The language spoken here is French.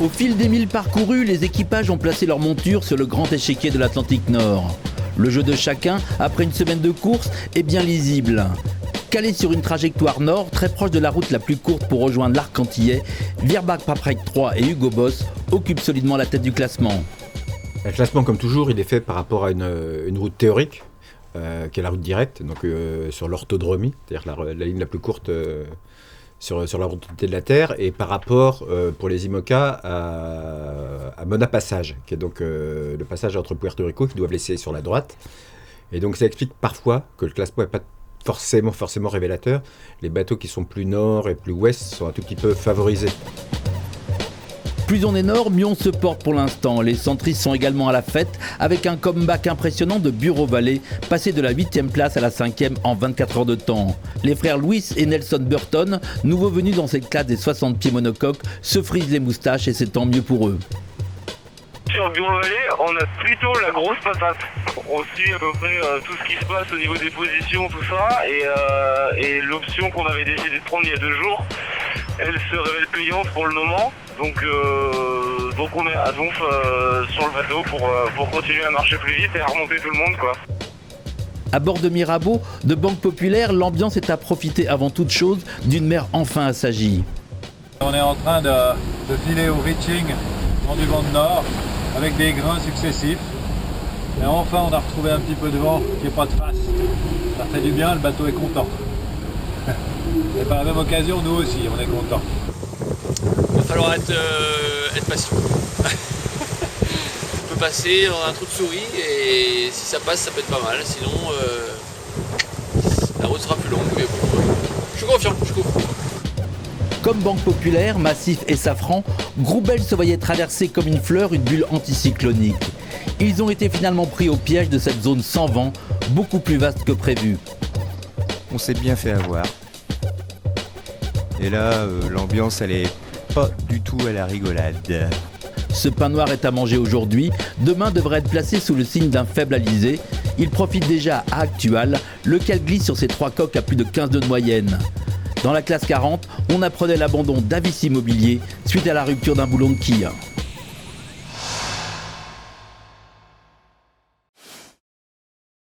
Au fil des milles parcourus, les équipages ont placé leur monture sur le grand échiquier de l'Atlantique Nord. Le jeu de chacun, après une semaine de course, est bien lisible. Calé sur une trajectoire nord, très proche de la route la plus courte pour rejoindre l'Arc Antillais, Virbac Paprec 3 et Hugo Boss occupent solidement la tête du classement. Le classement, comme toujours, il est fait par rapport à une route théorique, qui est la route directe, donc sur l'orthodromie, c'est-à-dire la ligne la plus courte sur la route de la Terre, et par rapport, pour les IMOCA, à Mona Passage, qui est donc le passage entre Puerto Rico, qui doivent laisser sur la droite. Et donc ça explique parfois que le classement n'est pas forcément révélateur. Les bateaux qui sont plus nord et plus ouest sont un tout petit peu favorisés. Plus on est nord, mieux on se porte pour l'instant. Les centristes sont également à la fête avec un comeback impressionnant de Bureau Valley, passé de la 8e place à la 5e en 24 heures de temps. Les frères Louis et Nelson Burton, nouveaux venus dans cette classe des 60 pieds monocoques, se frisent les moustaches et c'est tant mieux pour eux. Sur Bureau Valley, on a plutôt la grosse patate. On suit à peu près tout ce qui se passe au niveau des positions, tout ça, et l'option qu'on avait décidé de prendre il y a 2 jours, elle se révèle payante pour le moment. Donc on est à Donf sur le bateau pour continuer à marcher plus vite et à remonter tout le monde, quoi. À bord de Mirabeau, de Banque Populaire, l'ambiance est à profiter avant toute chose d'une mer enfin assagie. On est en train de filer au reaching vent du vent de nord avec des grains successifs. Et enfin on a retrouvé un petit peu de vent qui n'est pas de face. Ça fait du bien, le bateau est content. Et par la même occasion, nous aussi, on est contents. Il va falloir être patient. On peut passer dans un trou de souris et si ça passe, ça peut être pas mal. Sinon, la route sera plus longue. Mais bon, je suis confiant. Comme Banque Populaire, Massif et Safran, Groubel se voyait traverser comme une fleur une bulle anticyclonique. Ils ont été finalement pris au piège de cette zone sans vent, beaucoup plus vaste que prévu. On s'est bien fait avoir. Et là, l'ambiance, elle est pas du tout à la rigolade. Ce pain noir est à manger aujourd'hui. Demain devrait être placé sous le signe d'un faible alizé. Il profite déjà à Actual, lequel glisse sur ses 3 coques à plus de 15 nœuds de moyenne. Dans la classe 40, on apprenait l'abandon d'Avis Immobilier suite à la rupture d'un boulon de quille.